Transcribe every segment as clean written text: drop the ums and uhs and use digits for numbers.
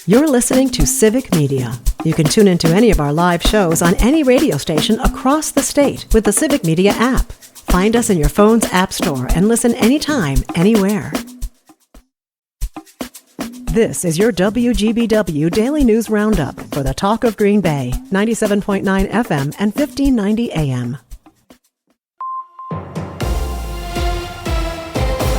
You're listening to Civic Media. You can tune into any of our live shows on any radio station across the state with the Civic Media app. Find us in your phone's app store and listen anytime, anywhere. This is your WGBW Daily News Roundup for the Talk of Green Bay, 97.9 FM and 1590 AM.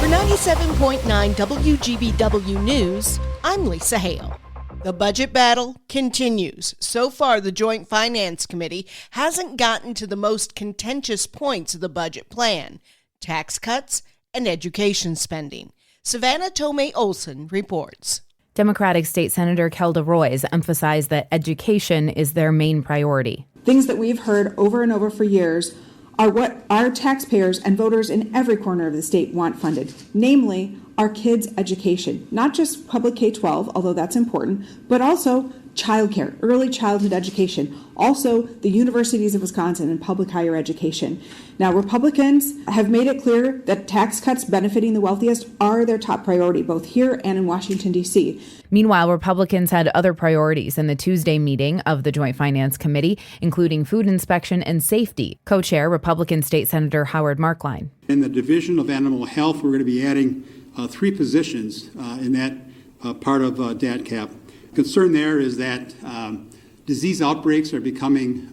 For 97.9 WGBW News, I'm Lisa Hale. The budget battle continues. So far, the Joint Finance Committee hasn't gotten to the most contentious points of the budget plan: tax cuts and education spending. Savannah Tomei-Olson reports. Democratic State Senator Kelda Roys emphasized that education is their main priority. Things that we've heard over and over for years are what our taxpayers and voters in every corner of the state want funded, namely our kids' education, not just public K-12, although that's important, but also childcare, early childhood education, also the universities of Wisconsin and public higher education. Now, Republicans have made it clear that tax cuts benefiting the wealthiest are their top priority, both here and in Washington, D.C. Meanwhile, Republicans had other priorities in the Tuesday meeting of the Joint Finance Committee, including food inspection and safety. Co-chair Republican State Senator Howard Markline. In the Division of Animal Health, we're going to be adding 3 positions in that part of DATCAP. Concern there is that disease outbreaks are becoming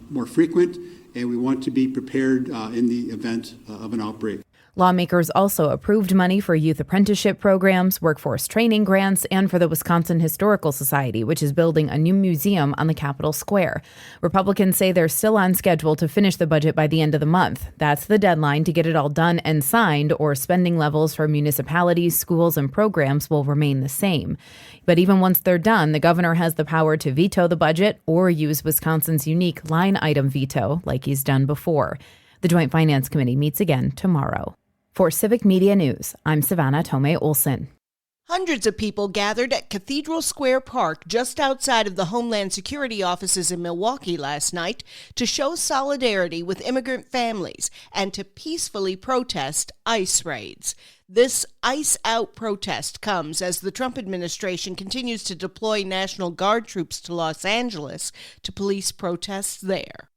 more frequent, and we want to be prepared in the event of an outbreak. Lawmakers also approved money for youth apprenticeship programs, workforce training grants, and for the Wisconsin Historical Society, which is building a new museum on the Capitol Square. Republicans say they're still on schedule to finish the budget by the end of the month. That's the deadline to get it all done and signed, or spending levels for municipalities, schools, and programs will remain the same. But even once they're done, the governor has the power to veto the budget or use Wisconsin's unique line item veto, like he's done before. The Joint Finance Committee meets again tomorrow. For Civic Media News, I'm Savannah Tomei-Olson. Hundreds of people gathered at Cathedral Square Park just outside of the Homeland Security offices in Milwaukee last night to show solidarity with immigrant families and to peacefully protest ICE raids. This ICE out protest comes as the Trump administration continues to deploy National Guard troops to Los Angeles to police protests there.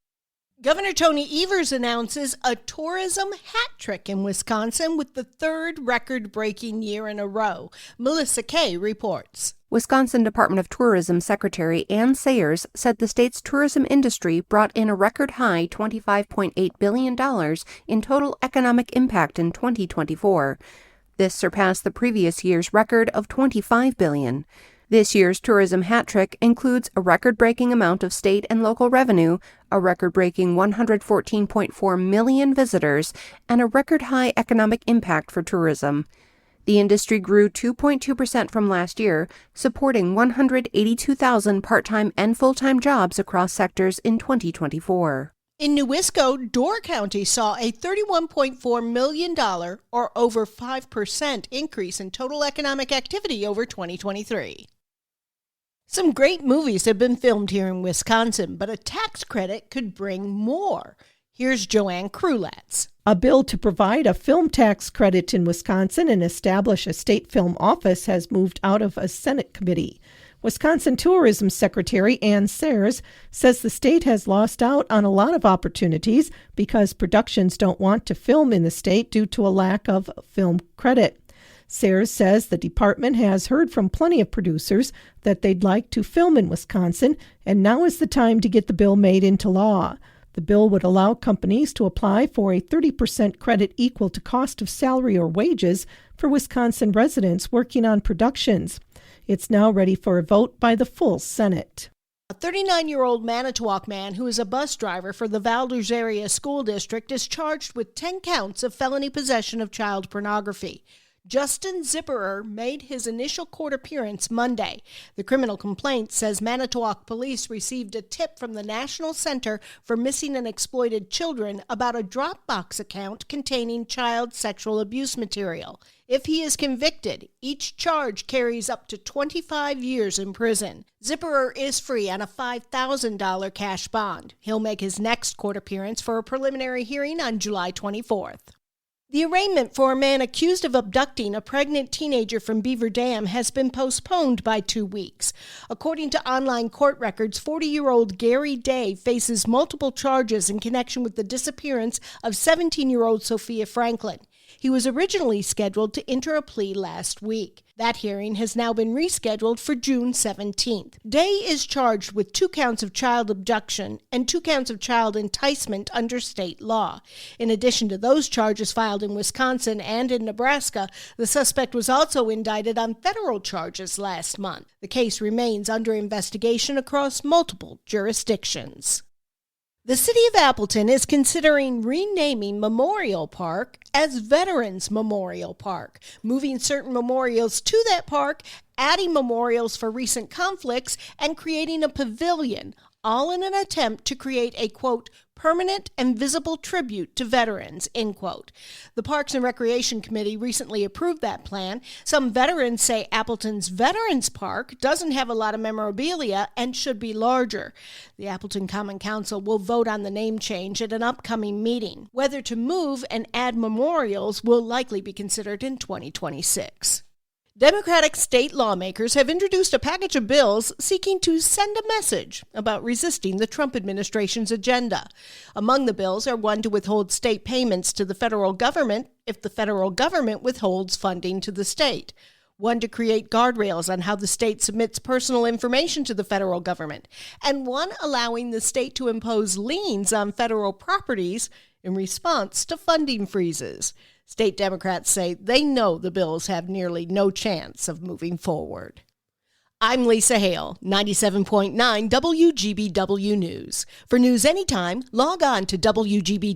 Governor Tony Evers announces a tourism hat trick in Wisconsin with the 3rd record-breaking year in a row. Melissa Kay reports. Wisconsin Department of Tourism Secretary Ann Sayers said the state's tourism industry brought in a record-high $25.8 billion in total economic impact in 2024. This surpassed the previous year's record of $25 billion. This year's tourism hat trick includes a record-breaking amount of state and local revenue, a record-breaking 114.4 million visitors, and a record-high economic impact for tourism. The industry grew 2.2% from last year, supporting 182,000 part-time and full-time jobs across sectors in 2024. In New Wisco, Door County saw a $31.4 million, or over 5% increase in total economic activity over 2023. Some great movies have been filmed here in Wisconsin, but a tax credit could bring more. Here's Joanne Krulatz. A bill to provide a film tax credit in Wisconsin and establish a state film office has moved out of a Senate committee. Wisconsin Tourism Secretary Ann Sayers says the state has lost out on a lot of opportunities because productions don't want to film in the state due to a lack of film credit. Sayers says the department has heard from plenty of producers that they'd like to film in Wisconsin, and now is the time to get the bill made into law. The bill would allow companies to apply for a 30% credit equal to cost of salary or wages for Wisconsin residents working on productions. It's now ready for a vote by the full Senate. A 39-year-old Manitowoc man who is a bus driver for the Valders Area School District is charged with 10 counts of felony possession of child pornography. Justin Zipperer made his initial court appearance Monday. The criminal complaint says Manitowoc police received a tip from the National Center for Missing and Exploited Children about a Dropbox account containing child sexual abuse material. If he is convicted, each charge carries up to 25 years in prison. Zipperer is free on a $5,000 cash bond. He'll make his next court appearance for a preliminary hearing on July 24th. The arraignment for a man accused of abducting a pregnant teenager from Beaver Dam has been postponed by 2 weeks. According to online court records, 40-year-old Gary Day faces multiple charges in connection with the disappearance of 17-year-old Sophia Franklin. He was originally scheduled to enter a plea last week. That hearing has now been rescheduled for June 17th. Day is charged with 2 counts of child abduction and 2 counts of child enticement under state law. In addition to those charges filed in Wisconsin and in Nebraska, the suspect was also indicted on federal charges last month. The case remains under investigation across multiple jurisdictions. The city of Appleton is considering renaming Memorial Park as Veterans Memorial Park, moving certain memorials to that park, adding memorials for recent conflicts, and creating a pavilion, all in an attempt to create a, quote, permanent and visible tribute to veterans, end quote. The Parks and Recreation Committee recently approved that plan. Some veterans say Appleton's Veterans Park doesn't have a lot of memorabilia and should be larger. The Appleton Common Council will vote on the name change at an upcoming meeting. Whether to move and add memorials will likely be considered in 2026. Democratic state lawmakers have introduced a package of bills seeking to send a message about resisting the Trump administration's agenda. Among the bills are one to withhold state payments to the federal government if the federal government withholds funding to the state, one to create guardrails on how the state submits personal information to the federal government, and one allowing the state to impose liens on federal properties in response to funding freezes. State Democrats say they know the bills have nearly no chance of moving forward. I'm Lisa Hale, 97.9 WGBW News. For news anytime, log on to WGBW.FM.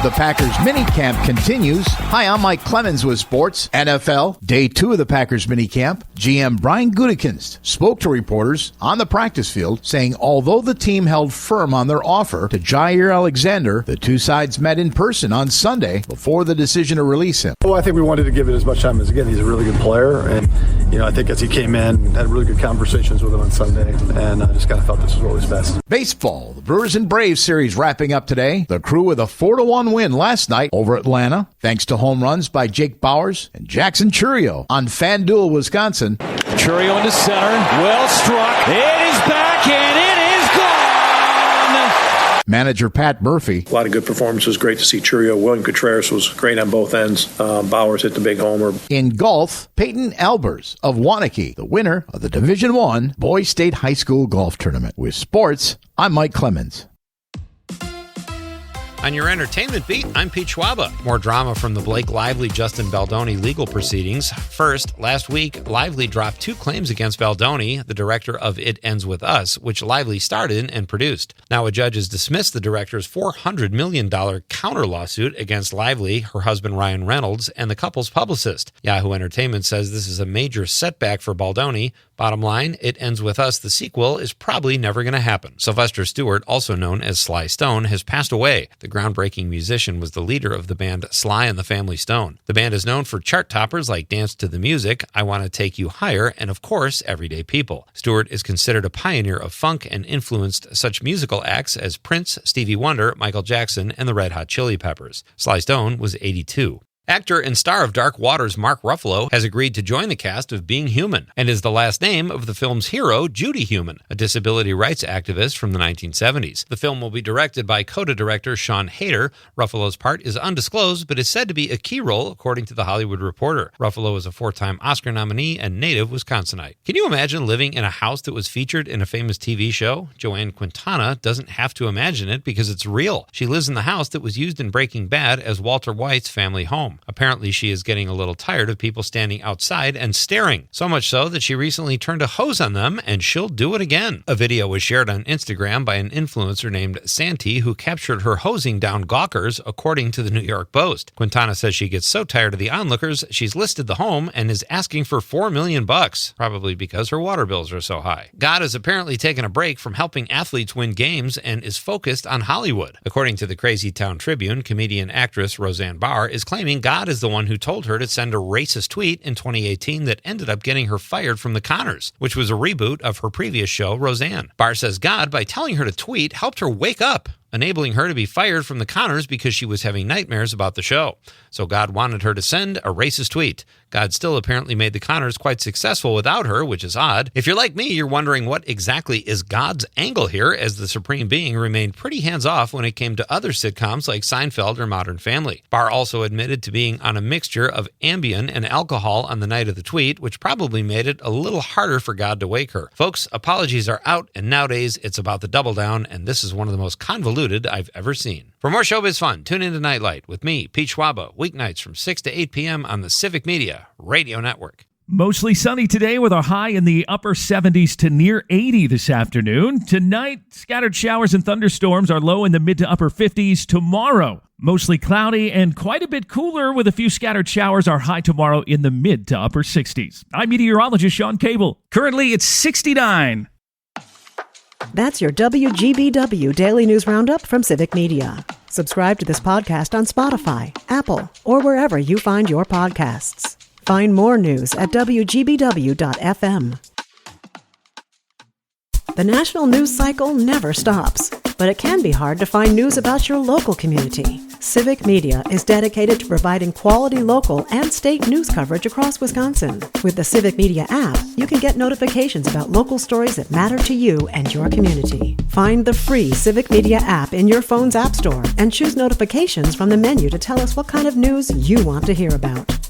The Packers minicamp continues. Hi, I'm Mike Clemens with Sports. NFL, day 2 of the Packers minicamp. GM Brian Gutekunst spoke to reporters on the practice field, saying although the team held firm on their offer to Jair Alexander, the two sides met in person on Sunday before the decision to release him. Well, I think we wanted to give it as much time as, again, he's a really good player. And, I think as he came in, had really good conversations with him on Sunday, and I just kind of felt this was what was best. Baseball, the Brewers and Braves series wrapping up today. The Crew with a 4-1 win last night over Atlanta, thanks to home runs by Jake Bowers and Jackson Chourio on FanDuel, Wisconsin. Chourio into center, well struck. It is back and it is gone. Manager Pat Murphy. A lot of good performances. Great to see Chourio. William Contreras was great on both ends. Bowers hit the big homer. In golf, Peyton Albers of Waunakee, the winner of the Division I Boys State High School Golf Tournament. With sports, I'm Mike Clemens. On your entertainment beat, I'm Pete Schwaba. More drama from the Blake Lively-Justin Baldoni legal proceedings. First, last week, Lively dropped 2 claims against Baldoni, the director of It Ends With Us, which Lively starred in and produced. Now a judge has dismissed the director's $400 million counter lawsuit against Lively, her husband Ryan Reynolds, and the couple's publicist. Yahoo Entertainment says this is a major setback for Baldoni. Bottom line, It Ends With Us, the sequel, is probably never going to happen. Sylvester Stewart, also known as Sly Stone, has passed away. The groundbreaking musician was the leader of the band Sly and the Family Stone. The band is known for chart toppers like Dance to the Music, I Want to Take You Higher, and of course, Everyday People. Stewart is considered a pioneer of funk and influenced such musical acts as Prince, Stevie Wonder, Michael Jackson, and the Red Hot Chili Peppers. Sly Stone was 82. Actor and star of Dark Waters Mark Ruffalo has agreed to join the cast of Being Human and is the last name of the film's hero, Judy Human, a disability rights activist from the 1970s. The film will be directed by CODA director Sean Hayter. Ruffalo's part is undisclosed, but is said to be a key role, according to The Hollywood Reporter. Ruffalo is a 4-time Oscar nominee and native Wisconsinite. Can you imagine living in a house that was featured in a famous TV show? Joanne Quintana doesn't have to imagine it because it's real. She lives in the house that was used in Breaking Bad as Walter White's family home. Apparently, she is getting a little tired of people standing outside and staring, so much so that she recently turned a hose on them, and she'll do it again. A video was shared on Instagram by an influencer named Santi, who captured her hosing down gawkers, according to the New York Post. Quintana says she gets so tired of the onlookers, she's listed the home and is asking for $4 million, probably because her water bills are so high. God has apparently taken a break from helping athletes win games and is focused on Hollywood. According to the Crazy Town Tribune, comedian-actress Roseanne Barr is claiming God is the one who told her to send a racist tweet in 2018 that ended up getting her fired from The Conners, which was a reboot of her previous show, Roseanne. Barr says God, by telling her to tweet, helped her wake up. enabling her to be fired from the Connors because she was having nightmares about the show. So God wanted her to send a racist tweet. God still apparently made the Connors quite successful without her, which is odd. If you're like me, you're wondering what exactly is God's angle here, as the Supreme Being remained pretty hands-off when it came to other sitcoms like Seinfeld or Modern Family. Barr also admitted to being on a mixture of Ambien and alcohol on the night of the tweet, which probably made it a little harder for God to wake her. Folks, apologies are out, and nowadays it's about the double down, and this is one of the most convoluted I've ever seen. For more showbiz fun, tune into Nightlight with me, Pete Schwaba, weeknights from 6 to 8 p.m. on the Civic Media Radio Network. Mostly sunny today with a high in the upper 70s to near 80 this afternoon. Tonight, scattered showers and thunderstorms are low in the mid to upper 50s. Tomorrow, mostly cloudy and quite a bit cooler with a few scattered showers. Our high tomorrow in the mid to upper 60s. I'm meteorologist Sean Cable. Currently, it's 69. That's your WGBW Daily News Roundup from Civic Media. Subscribe to this podcast on Spotify, Apple, or wherever you find your podcasts. Find more news at WGBW.FM. The national news cycle never stops, but it can be hard to find news about your local community. Civic Media is dedicated to providing quality local and state news coverage across Wisconsin. With the Civic Media app, you can get notifications about local stories that matter to you and your community. Find the free Civic Media app in your phone's app store and choose notifications from the menu to tell us what kind of news you want to hear about.